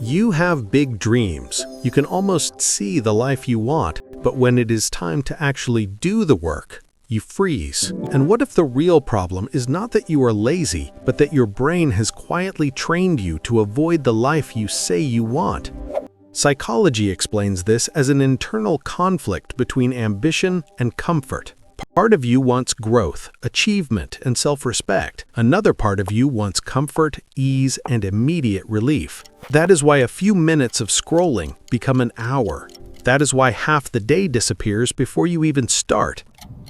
You have big dreams. You can almost see the life you want, but when it is time to actually do the work, you freeze. And what if the real problem is not that you are lazy, but that your brain has quietly trained you to avoid the life you say you want? Psychology explains this as an internal conflict between ambition and comfort. Part of you wants growth, achievement, and self-respect. Another part of you wants comfort, ease, and immediate relief. That is why a few minutes of scrolling become an hour. That is why half the day disappears before you even start.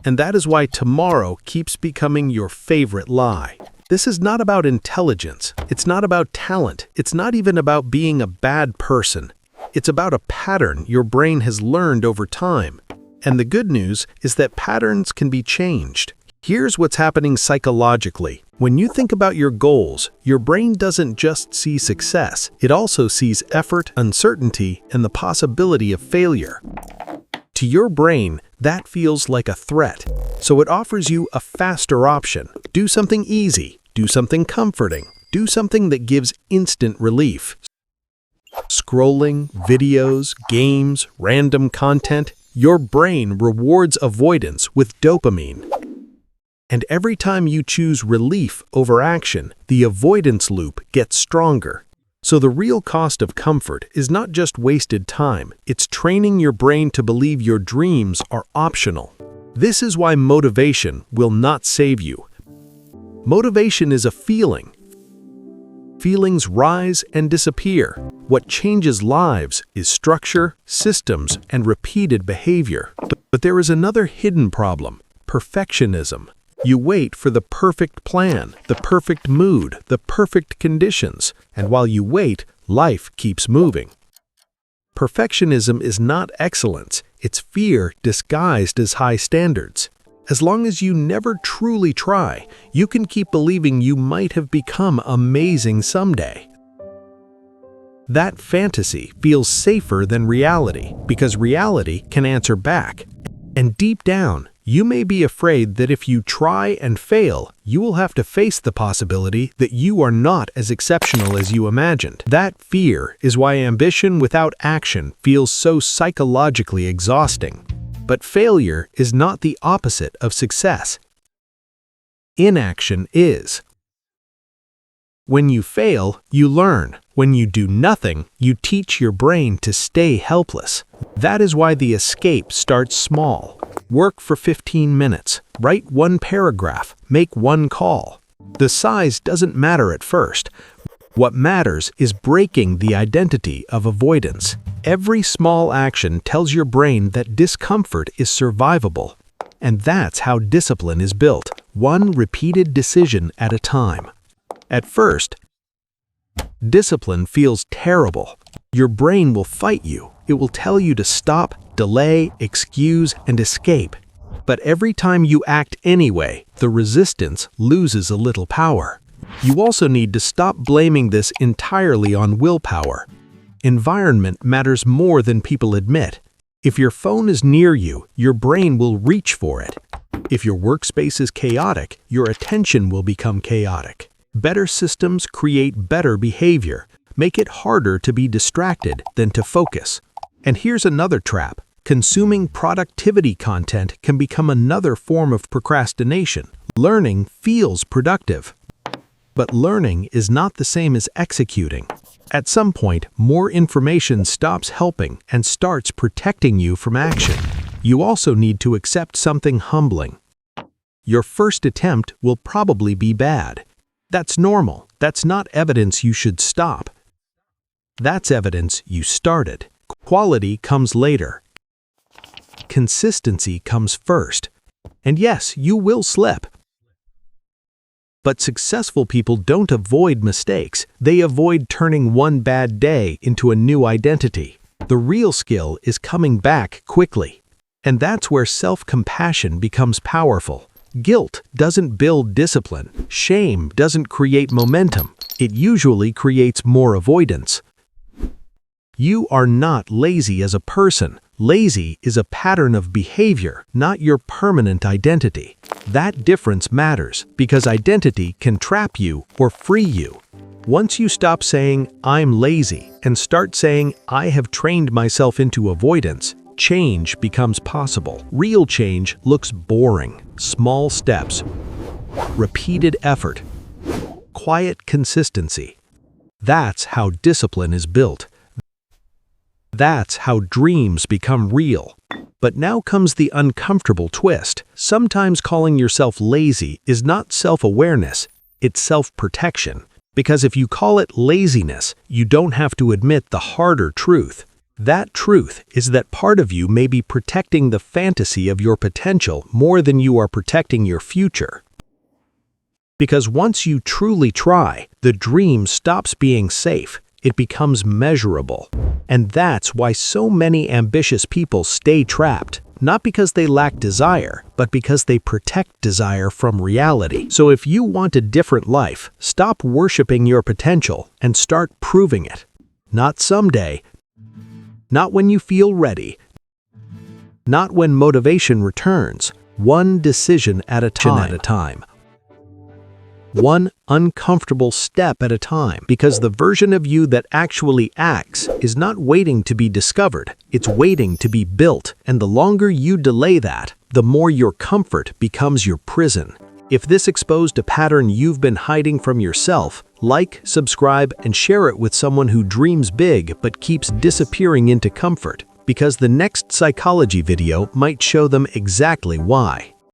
And that is why tomorrow keeps becoming your favorite lie. This is not about intelligence. It's not about talent. It's not even about being a bad person. It's about a pattern your brain has learned over time. And the good news is that patterns can be changed. Here's what's happening psychologically. When you think about your goals, your brain doesn't just see success. It also sees effort, uncertainty, and the possibility of failure. To your brain, that feels like a threat. So it offers you a faster option. Do something easy. Do something comforting. Do something that gives instant relief. Scrolling, videos, games, random content. Your brain rewards avoidance with dopamine. And every time you choose relief over action, the avoidance loop gets stronger. So the real cost of comfort is not just wasted time, it's training your brain to believe your dreams are optional. This is why motivation will not save you. Motivation is a feeling. Feelings rise and disappear. What changes lives is structure, systems, and repeated behavior. But there is another hidden problem: perfectionism. You wait for the perfect plan, the perfect mood, the perfect conditions, and while you wait, life keeps moving. Perfectionism is not excellence, it's fear disguised as high standards. As long as you never truly try, you can keep believing you might have become amazing someday. That fantasy feels safer than reality because reality can answer back. And deep down, you may be afraid that if you try and fail, you will have to face the possibility that you are not as exceptional as you imagined. That fear is why ambition without action feels so psychologically exhausting. But failure is not the opposite of success. Inaction is. When you fail, you learn. When you do nothing, you teach your brain to stay helpless. That is why the escape starts small. Work for 15 minutes. Write one paragraph. Make one call. The size doesn't matter at first. What matters is breaking the identity of avoidance. Every small action tells your brain that discomfort is survivable. And that's how discipline is built, one repeated decision at a time. At first, discipline feels terrible. Your brain will fight you. It will tell you to stop, delay, excuse, and escape. But every time you act anyway, the resistance loses a little power. You also need to stop blaming this entirely on willpower. Environment matters more than people admit. If your phone is near you, your brain will reach for it. If your workspace is chaotic, your attention will become chaotic. Better systems create better behavior, make it harder to be distracted than to focus. And here's another trap. Consuming productivity content can become another form of procrastination. Learning feels productive. But learning is not the same as executing. At some point, more information stops helping and starts protecting you from action. You also need to accept something humbling. Your first attempt will probably be bad. That's normal. That's not evidence you should stop. That's evidence you started. Quality comes later. Consistency comes first. And yes, you will slip. But successful people don't avoid mistakes. They avoid turning one bad day into a new identity. The real skill is coming back quickly. And that's where self-compassion becomes powerful. Guilt doesn't build discipline. Shame doesn't create momentum. It usually creates more avoidance. You are not lazy as a person. Lazy is a pattern of behavior, not your permanent identity. That difference matters because identity can trap you or free you. Once you stop saying, "I'm lazy," and start saying, "I have trained myself into avoidance," change becomes possible. Real change looks boring. Small steps, repeated effort, quiet consistency. That's how discipline is built. That's how dreams become real. But now comes the uncomfortable twist. Sometimes calling yourself lazy is not self-awareness, it's self-protection. Because if you call it laziness, you don't have to admit the harder truth. That truth is that part of you may be protecting the fantasy of your potential more than you are protecting your future. Because once you truly try, the dream stops being safe. It becomes measurable. And that's why so many ambitious people stay trapped, not because they lack desire, but because they protect desire from reality. So if you want a different life, stop worshiping your potential and start proving it. Not someday, not when you feel ready, not when motivation returns, one decision at a time. One uncomfortable step at a time, because the version of you that actually acts is not waiting to be discovered, it's waiting to be built, and the longer you delay that, the more your comfort becomes your prison. If this exposed a pattern you've been hiding from yourself, like, subscribe, and share it with someone who dreams big but keeps disappearing into comfort, because the next psychology video might show them exactly why.